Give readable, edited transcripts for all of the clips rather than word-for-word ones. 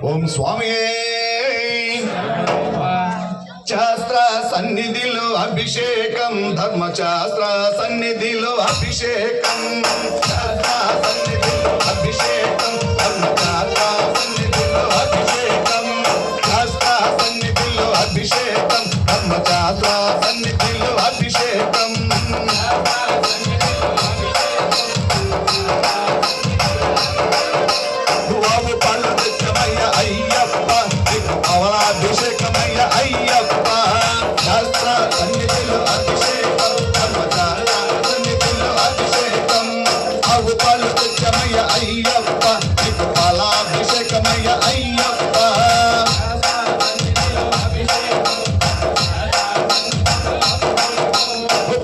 ఓం స్వామి శాస్త్ర సన్నిధిలో అభిషేకం ధర్మశాస్త్ర సన్నిధిలో అభిషేకం శాస్త్ర సన్నిధిలో అభిషేకం ధర్మశాస్త్ర సన్నిధిలో అభిషేకం శాస్త్ర సన్నిధిలో అభిషేకం ధర్మశాస్త్ర సన్నిధిలో అభిషేకం అవలాభిషేకమయ్య అయ్యప్ప శాస్త్ర సన్నిధిలో అభిషేకం ధర్మశాస్త్ర సన్నిధిలో అభిషేకం అవు పాలు తెచ్చమయ్య అయ్యప్ప నీకు పాలాభిషేకమయ్య అయ్యప్ప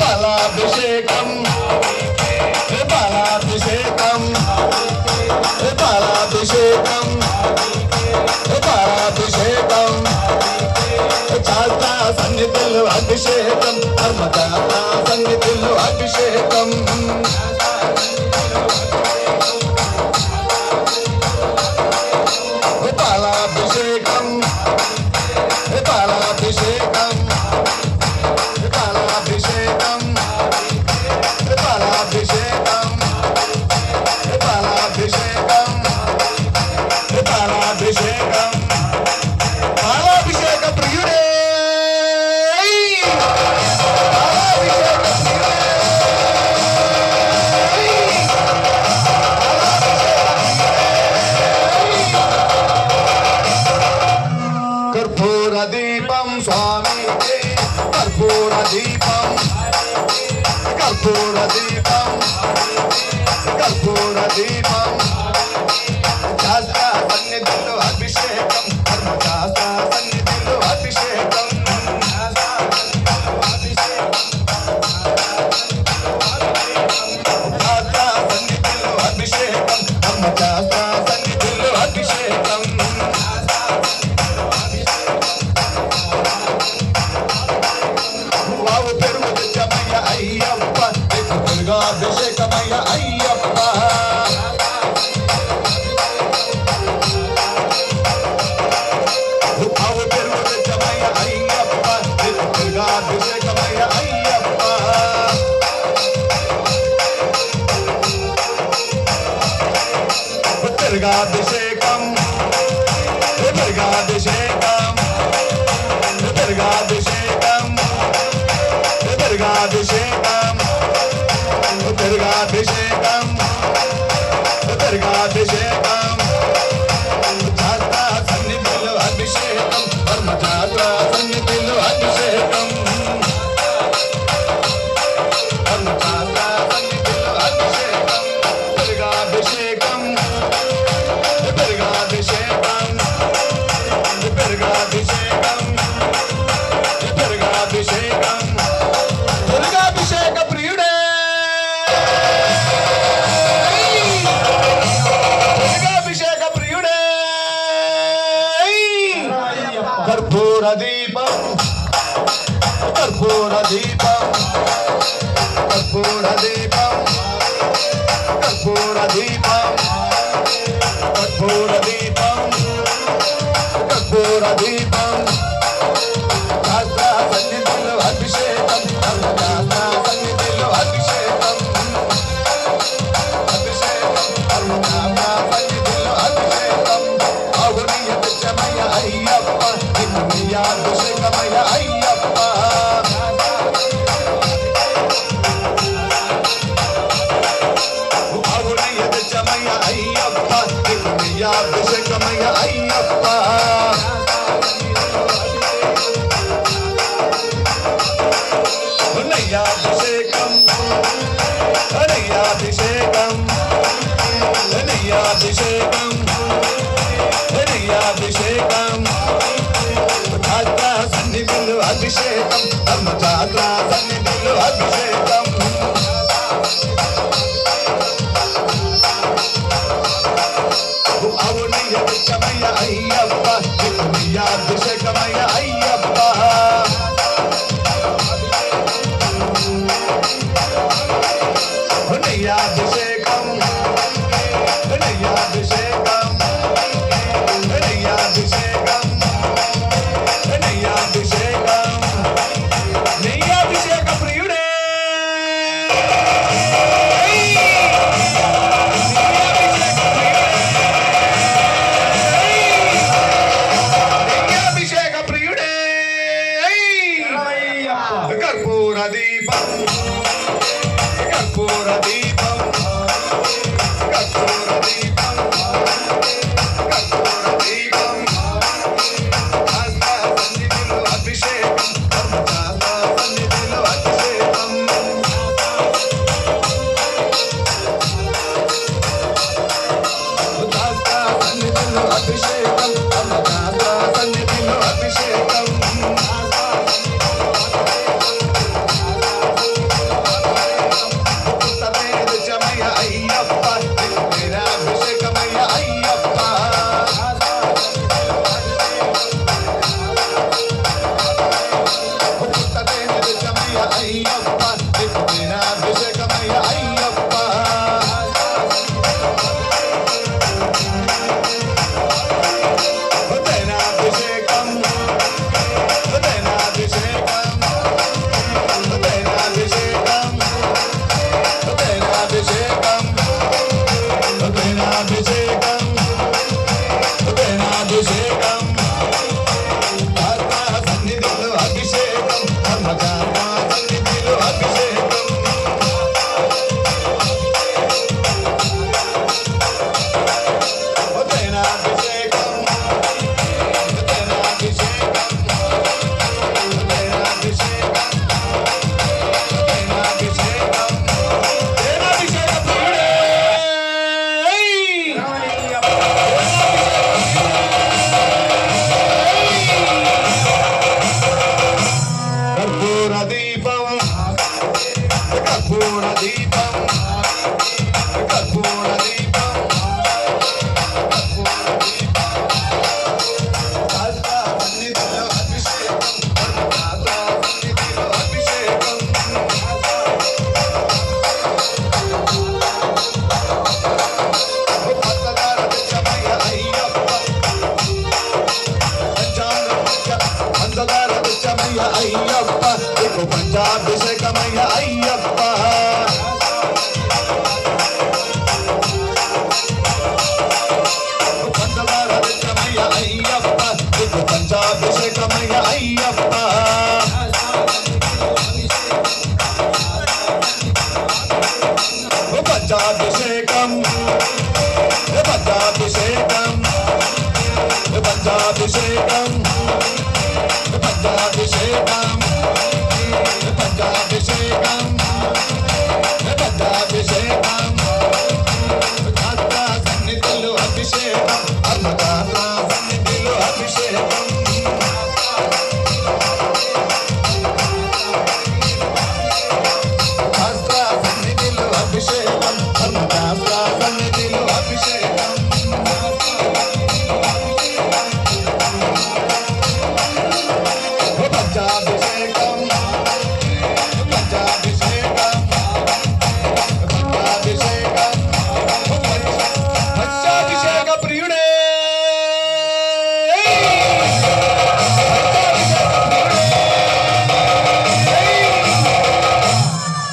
పాలాభిషేకం పాలాభిషేకం పాలాభిషేకం అభిషేకం శాస్త్ర సన్నిధిలో అభిషేకం ధర్మశాస్త్ర సన్నిధిలో అభిషేకం పాలాభిషేకం పాలాభిషేకం పాలాభిషేకం పాలాభిషేకం పాలాభిషేకం పాలాభిషేకం కర్పూర దీపం స్వామి కర్పూర దీపం కర్పూర దీపం కర్పూర దీపం శాస్త్ర సన్నిధిలో అభిషేకం ధర్మశాస్త్ర సన్నిధిలో అభిషేకం శాస్త్ర సన్నిధిలో అభిషేకం ధర్మశాస్త్ర సన్నిధిలో అభిషేకం వావు పెరుగు తెచ్చమయ్య అయ్యప్ప అభిషేకమయ్య అయ్యప్ప వావు పెరుగు తెచ్చమయ్య అయ్యప్ప అభిషేకమయ్య అయ్యప్ప పెరుగాభిషేకం పెరుగాభిషేకం పెరుగాభిషేకం పెరుగాభిషేకం పెరుగాభిషేకం పెరుగాభిషేకం శాస్త్ర సన్నిధిలో అభిషేకం ధర్మశాస్త్ర సన్నిధిలో అభిషేకం ధర్మశాస్త్ర సన్నిధిలో అభిషేకం పెరుగాభిషేకం పెరుగాభిషేకం పెరుగాభిషేకం పెరుగాభిషేకం పెరుగాభిషేక ప్రియుడే పెరుగాభిషేక ప్రియుడే కర్పూర దీపం కర్పూర దీపం కర్పూర దీపం కర్పూర దీపం కర్పూర దీపం కర్పూర దీపం శాస్త్ర సన్నిధిలో అభిషేకం ధర్మశాస్త్ర సన్నిధిలో అభిషేకం అభిషేకం నెయ్యాభిషేకం నెయ్యాభిషేకం నెయ్యాభిషేకం జాత్ర సన్నిధిలో అభిషేకం ధర్మ జాత్ర సన్నిధిలో అభిషేకం అవునయ్యమయ్య అయ్యప్ప నెయ్యాభిషేకమయ్య అయ్యప్ప నెయ్యాభిషేకం నెయ్యాభిషేకం నెయ్యాభిషేకం నెయ్యాభిషేకం నెయ్యాభిషేక ప్రియుడే నెయ్యాభిషేక ప్రియుడే కర్పూర దీపం కర్పూర దీపం కర్పూర దీపం కర్పూర దీపం సన్నిధిలో అభిషేకం సన్నిధిలో అభిషేకం సన్నిధిలో అభిషేకం సన్నిధిలో అభిషేకం అయ్యప్ప అభిషేకమయ్య అయ్యప్ప అయ్యప్ప అభిషేకమయ్య అయ్యప్ప అభిషేకం అభిషేకం అభిషేకం అభిషేకం అభిషేకం అభిషేకం సన్నిధిలో అభిషేకం సన్నిధిలో అభిషేకం అభిషేకం కర్పూర దీపం కర్పూర దీపం కర్పూర దీపం కర్పూర దీపం సన్నిధిలో అభిషేకం సన్నిధిలో అభిషేకం అయ్యప్ప అయ్యప్ప పంచాభిషేకమయ్య అయ్యప్ప అయ్యప్ప పంచాభిషేకమయ్య అయ్యప్ప పంచాభిషేకం పంచాభిషేకం పంచాభిషేకం పంచాభిషేకం పంచాభిషేకం పంచాభిషేకం సన్నిధిలో అభిషేకం సన్నిధిలో అభిషేకం సన్నిధిలో అభిషేకం సన్నిధిలో అభిషేకం పంచాభిషేకం పంచాభిషేకం పంచాభిషేకం పంచాభిషేక ప్రియుడే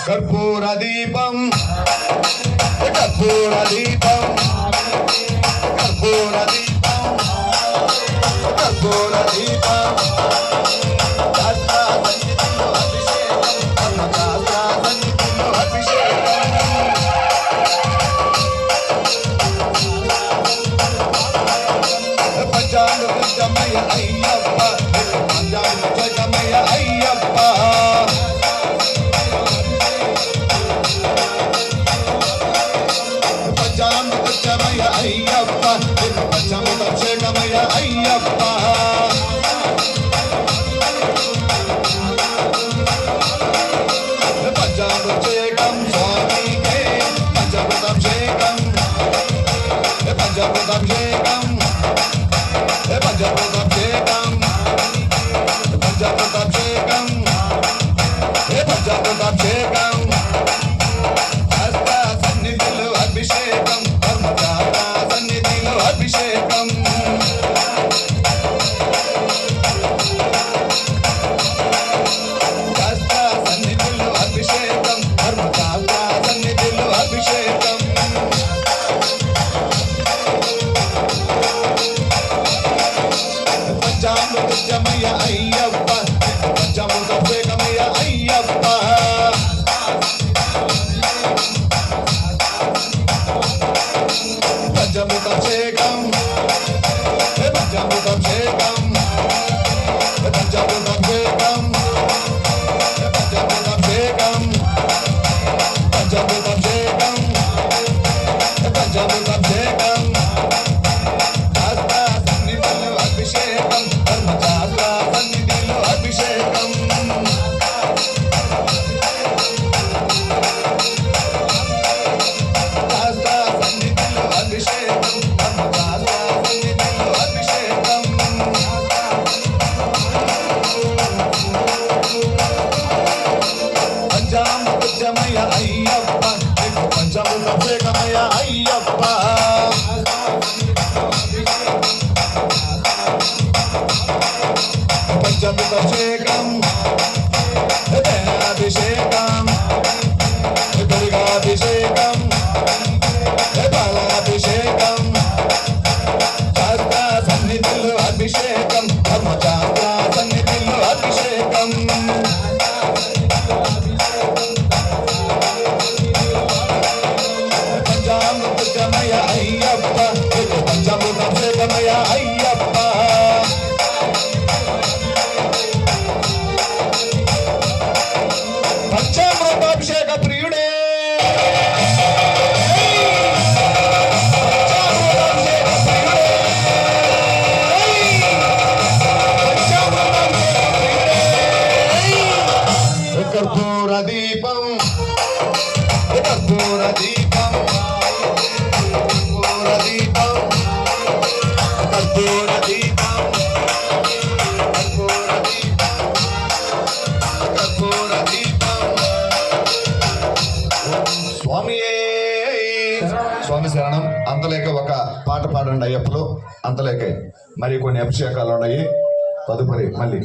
కర్పూర దీపం కర్పూర దీపం కర్పూర దీపం కర్పూర దీపం పంచాంగమయ అయ్యప్ప పంచాంగమయ అయ్యప్ప పంచమయ అయ్యప్ప నీకు పంచామృతాభిషేకమయ అయ్యప్ప పంచామృతాభిషేకం స్వామికే పంచామృతాభిషేకం పంచామృతాభిషేకం పంచామృతాభిషేకం పంచామృతాభిషేకం పంచామృతాభిషేకం హస్త సన్నిధిలో అభిషేకం ధర్మదాత సన్నిధిలో అభిషేకం హస్త సన్నిధిలో అభిషేకం ధర్మదాత సన్నిధిలో అభిషేకం పంచామృతమయ అయ్యప్ప పంచామృతాభిషేకమయ అయ్యప్ప పంచామృతాభిషేకం పంచామృతాభిషేకం పంచామృతాభిషేకం పంచామృతాభిషేకం పంచామృతాభిషేకం పంచామృతాభిషేకం హస్త సన్నిధిలో అభిషేకం ధర్మశాస్త్ర సన్నిధిలో అభిషేకం హస్త సన్నిధిలో అభిషేకం ధర్మశాస్త్ర సన్నిధిలో అభిషేకం పంచామృతమయ అయ్యప్ప నీకు పంచామృతాభిషేకమయ అయ్యప్ప పంచామృతాభిషేకం అభిషేకం దుర్గాభిషేకం బాలాభిషేకం హస్త సన్నిధిలో అభిషేకం ధర్మచాత్ర సన్నిధిలో అభిషేకం పంచామృతమయ అయ్యప్ప నీకు పంచామృతాభిషేకమయ అయ్యప్ప పంచామృతాభిషేక ప్రియుడే పంచామృతాభిషేక ప్రియుడే పంచామృతాభిషేక ప్రియుడే కర్పూర దీపం కర్పూర దీపం కర్పూర దీపం కర్పూర దీపం కర్పూర దీపం కర్పూర దీపం స్వామియే స్వామి శరణం. అంతలేక ఒక పాట పాడండి అయ్యప్పలో అంతలేక మరి కొన్ని అభిషేకాలు ఉన్నాయి తదుపరి మళ్ళీ